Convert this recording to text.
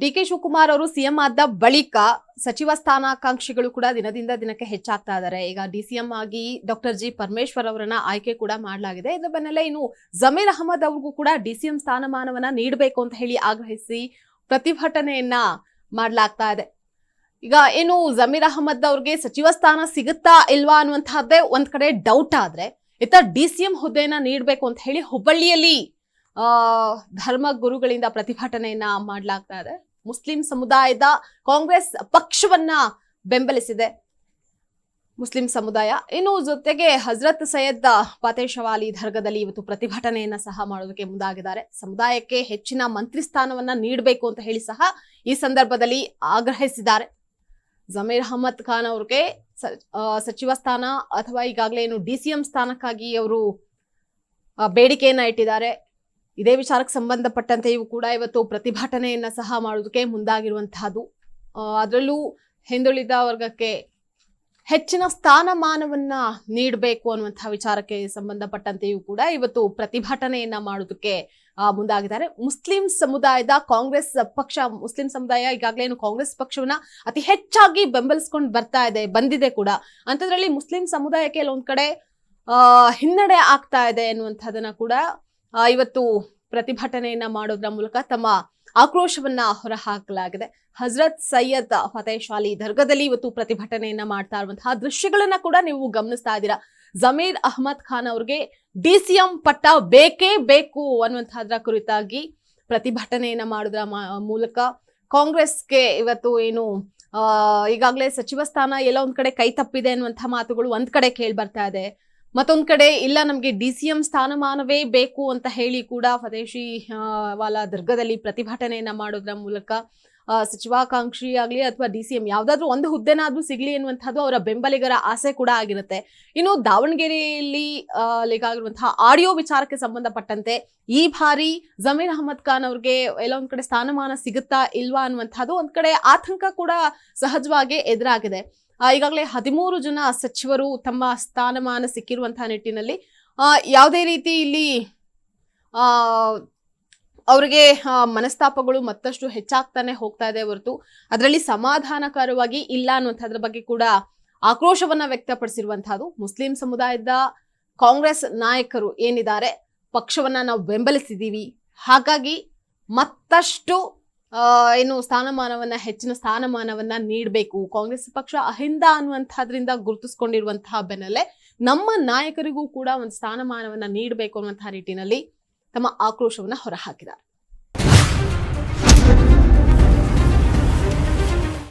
ಡಿ.ಕೆ. ಶಿವಕುಮಾರ್ ಅವರು ಸಿಎಂ ಆದ ಬಳಿಕ ಸಚಿವ ಸ್ಥಾನಾಕಾಂಕ್ಷಿಗಳು ಕೂಡ ದಿನದಿಂದ ದಿನಕ್ಕೆ ಹೆಚ್ಚಾಗ್ತಾ ಇದ್ದಾರೆ. ಈಗ ಡಿಸಿಎಂ ಆಗಿ ಡಾಕ್ಟರ್ ಜಿ ಪರಮೇಶ್ವರ್ ಅವರನ್ನ ಆಯ್ಕೆ ಕೂಡ ಮಾಡಲಾಗಿದೆ. ಇದರ ಬೆನ್ನಲ್ಲೇ ಇನ್ನು ಜಮೀರ್ ಅಹಮದ್ ಅವ್ರಿಗೂ ಕೂಡ ಡಿಸಿಎಂ ಸ್ಥಾನಮಾನವನ್ನ ನೀಡಬೇಕು ಅಂತ ಹೇಳಿ ಆಗ್ರಹಿಸಿ ಪ್ರತಿಭಟನೆಯನ್ನ ಮಾಡಲಾಗ್ತಾ ಇದೆ. ಈಗ ಏನು ಜಮೀರ್ ಅಹಮದ್ ಅವ್ರಿಗೆ ಸಚಿವ ಸ್ಥಾನ ಸಿಗುತ್ತಾ ಇಲ್ವಾ ಅನ್ನುವಂತಹದ್ದೇ ಒಂದ್ ಕಡೆ ಡೌಟ್ ಆದ್ರೆ, ಇತ್ತ ಡಿಸಿಎಂ ಹುದ್ದೆಯನ್ನ ನೀಡಬೇಕು ಅಂತ ಹೇಳಿ ಹುಬ್ಬಳ್ಳಿಯಲ್ಲಿ ಧರ್ಮ ಗುರುಗಳಿಂದ ಪ್ರತಿಭಟನೆಯನ್ನ ಮಾಡಲಾಗ್ತಾ ಇದೆ. ಮುಸ್ಲಿಂ ಸಮುದಾಯದ ಕಾಂಗ್ರೆಸ್ ಪಕ್ಷವನ್ನ ಬೆಂಬಲಿಸಿದೆ ಮುಸ್ಲಿಂ ಸಮುದಾಯ. ಇನ್ನು ಜೊತೆಗೆ ಹಜರತ್ ಸೈಯದ್ ಫತೇಶವಾಲಿ ದರ್ಗಾದಲ್ಲಿ ಇವತ್ತು ಪ್ರತಿಭಟನೆಯನ್ನ ಸಹ ಮಾಡೋದಕ್ಕೆ ಮುಂದಾಗಿದ್ದಾರೆ. ಸಮುದಾಯಕ್ಕೆ ಹೆಚ್ಚಿನ ಮಂತ್ರಿ ಸ್ಥಾನವನ್ನ ನೀಡಬೇಕು ಅಂತ ಹೇಳಿ ಸಹ ಈ ಸಂದರ್ಭದಲ್ಲಿ ಆಗ್ರಹಿಸಿದ್ದಾರೆ. ಜಮೀರ್ ಅಹಮದ್ ಖಾನ್ ಅವ್ರಿಗೆ ಸಚಿವ ಸ್ಥಾನ ಅಥವಾ ಈಗಾಗಲೇ ಏನು ಡಿಸಿಎಂ ಸ್ಥಾನಕ್ಕಾಗಿ ಅವರು ಬೇಡಿಕೆಯನ್ನ ಇಟ್ಟಿದ್ದಾರೆ. ಇದೇ ವಿಚಾರಕ್ಕೆ ಸಂಬಂಧಪಟ್ಟಂತೆಯೂ ಕೂಡ ಇವತ್ತು ಪ್ರತಿಭಟನೆಯನ್ನ ಸಹ ಮಾಡೋದಕ್ಕೆ ಮುಂದಾಗಿರುವಂತಹದ್ದು. ಅದರಲ್ಲೂ ಹಿಂದುಳಿದ ವರ್ಗಕ್ಕೆ ಹೆಚ್ಚಿನ ಸ್ಥಾನಮಾನವನ್ನ ನೀಡಬೇಕು ಅನ್ನುವಂತಹ ವಿಚಾರಕ್ಕೆ ಸಂಬಂಧಪಟ್ಟಂತೆಯೂ ಕೂಡ ಇವತ್ತು ಪ್ರತಿಭಟನೆಯನ್ನ ಮಾಡೋದಕ್ಕೆ ಮುಂದಾಗಿದ್ದಾರೆ. ಮುಸ್ಲಿಂ ಸಮುದಾಯದ ಕಾಂಗ್ರೆಸ್ ಪಕ್ಷ, ಮುಸ್ಲಿಂ ಸಮುದಾಯ ಈಗಾಗಲೇ ಕಾಂಗ್ರೆಸ್ ಪಕ್ಷವನ್ನ ಅತಿ ಹೆಚ್ಚಾಗಿ ಬೆಂಬಲಿಸ್ಕೊಂಡು ಬಂದಿದೆ ಕೂಡ. ಅಂತದ್ರಲ್ಲಿ ಮುಸ್ಲಿಂ ಸಮುದಾಯಕ್ಕೆ ಕೆಲವೊಂದ್ ಕಡೆ ಹಿನ್ನಡೆ ಆಗ್ತಾ ಇದೆ ಅನ್ನುವಂಥದ್ದನ್ನ ಕೂಡ ಇವತ್ತು ಪ್ರತಿಭಟನೆಯನ್ನ ಮಾಡೋದ್ರ ಮೂಲಕ ತಮ್ಮ ಆಕ್ರೋಶವನ್ನ ಹೊರಹಾಕಲಾಗಿದೆ. ಹಜರತ್ ಸೈಯದ್ ಫತೇಶವಾಲಿ ದರ್ಗಾದಲ್ಲಿ ಇವತ್ತು ಪ್ರತಿಭಟನೆಯನ್ನ ಮಾಡ್ತಾ ಇರುವಂತಹ ದೃಶ್ಯಗಳನ್ನ ಕೂಡ ನೀವು ಗಮನಿಸ್ತಾ ಇದ್ದೀರಾ. ಜಮೀರ್ ಅಹಮದ್ ಖಾನ್ ಅವ್ರಿಗೆ ಡಿಸಿಎಂ ಪಟ್ಟ ಬೇಕೇ ಬೇಕು ಅನ್ನುವಂತಹದ್ರ ಕುರಿತಾಗಿ ಪ್ರತಿಭಟನೆಯನ್ನ ಮಾಡೋದ್ರ ಮೂಲಕ ಕಾಂಗ್ರೆಸ್ಗೆ ಇವತ್ತು ಏನು ಈಗಾಗಲೇ ಸಚಿವ ಸ್ಥಾನ ಎಲ್ಲ ಒಂದ್ ಕಡೆ ಕೈ ತಪ್ಪಿದೆ ಅನ್ನುವಂತಹ ಮಾತುಗಳು ಒಂದ್ ಕಡೆ ಕೇಳಿ ಬರ್ತಾ ಇದೆ. ಮತ್ತೊಂದ್ ಕಡೆ ಇಲ್ಲ, ನಮ್ಗೆ ಡಿಸಿಎಂ ಸ್ಥಾನಮಾನವೇ ಬೇಕು ಅಂತ ಹೇಳಿ ಕೂಡ ಫತೇಶಿ ವಾಲಾ ದರ್ಗಾದಲ್ಲಿ ಪ್ರತಿಭಟನೆಯನ್ನ ಮಾಡೋದ್ರ ಮೂಲಕ ಸಚಿವಾಕಾಂಕ್ಷಿ ಆಗ್ಲಿ ಅಥವಾ ಡಿಸಿಎಂ ಯಾವ್ದಾದ್ರು ಒಂದು ಹುದ್ದೆನಾದ್ರೂ ಸಿಗ್ಲಿ ಎನ್ನುವಂಥದ್ದು ಅವರ ಬೆಂಬಲಿಗರ ಆಸೆ ಕೂಡ ಆಗಿರುತ್ತೆ. ಇನ್ನು ದಾವಣಗೆರೆಯಲ್ಲಿ ಆಗಿರುವಂತಹ ಆಡಿಯೋ ವಿಚಾರಕ್ಕೆ ಸಂಬಂಧಪಟ್ಟಂತೆ ಈ ಬಾರಿ ಜಮೀರ್ ಅಹಮದ್ ಖಾನ್ ಅವ್ರಿಗೆ ಎಲ್ಲ ಒಂದ್ ಕಡೆ ಸ್ಥಾನಮಾನ ಸಿಗುತ್ತಾ ಇಲ್ವಾ ಅನ್ನುವಂಥದ್ದು ಒಂದ್ ಕಡೆ ಆತಂಕ ಕೂಡ ಸಹಜವಾಗಿ ಎದುರಾಗಿದೆ. ಈಗಾಗಲೇ 13 ಜನ ಸಚಿವರು ತಮ್ಮ ಸ್ಥಾನಮಾನ ಸಿಕ್ಕಿರುವಂತಹ ನಿಟ್ಟಿನಲ್ಲಿ ಯಾವುದೇ ರೀತಿ ಇಲ್ಲಿ ಅವರಿಗೆ ಮನಸ್ತಾಪಗಳು ಮತ್ತಷ್ಟು ಹೆಚ್ಚಾಗ್ತಾನೆ ಹೋಗ್ತಾ ಇದೆ ಹೊರತು ಅದರಲ್ಲಿ ಸಮಾಧಾನಕರವಾಗಿ ಇಲ್ಲ ಅನ್ನುವಂಥದ್ರ ಬಗ್ಗೆ ಕೂಡ ಆಕ್ರೋಶವನ್ನ ವ್ಯಕ್ತಪಡಿಸಿರುವಂತಹದ್ದು. ಮುಸ್ಲಿಂ ಸಮುದಾಯದ ಕಾಂಗ್ರೆಸ್ ನಾಯಕರು ಏನಿದ್ದಾರೆ, ಪಕ್ಷವನ್ನ ನಾವು ಬೆಂಬಲಿಸಿದೀವಿ, ಹಾಗಾಗಿ ಮತ್ತಷ್ಟು ಏನು ಸ್ಥಾನಮಾನವನ್ನ ಹೆಚ್ಚಿನ ಸ್ಥಾನಮಾನವನ್ನ ನೀಡಬೇಕು, ಕಾಂಗ್ರೆಸ್ ಪಕ್ಷ ಅಹಿಂದ ಅನ್ನುವಂಥದ್ರಿಂದ ಗುರುತಿಸ್ಕೊಂಡಿರುವಂತಹ ಬೆನ್ನಲ್ಲೇ ನಮ್ಮ ನಾಯಕರಿಗೂ ಕೂಡ ಒಂದು ಸ್ಥಾನಮಾನವನ್ನ ನೀಡಬೇಕು ಅನ್ನುವಂತಹ ನಿಟ್ಟಿನಲ್ಲಿ ತಮ್ಮ ಆಕ್ರೋಶವನ್ನ ಹೊರಹಾಕಿದ್ದಾರೆ.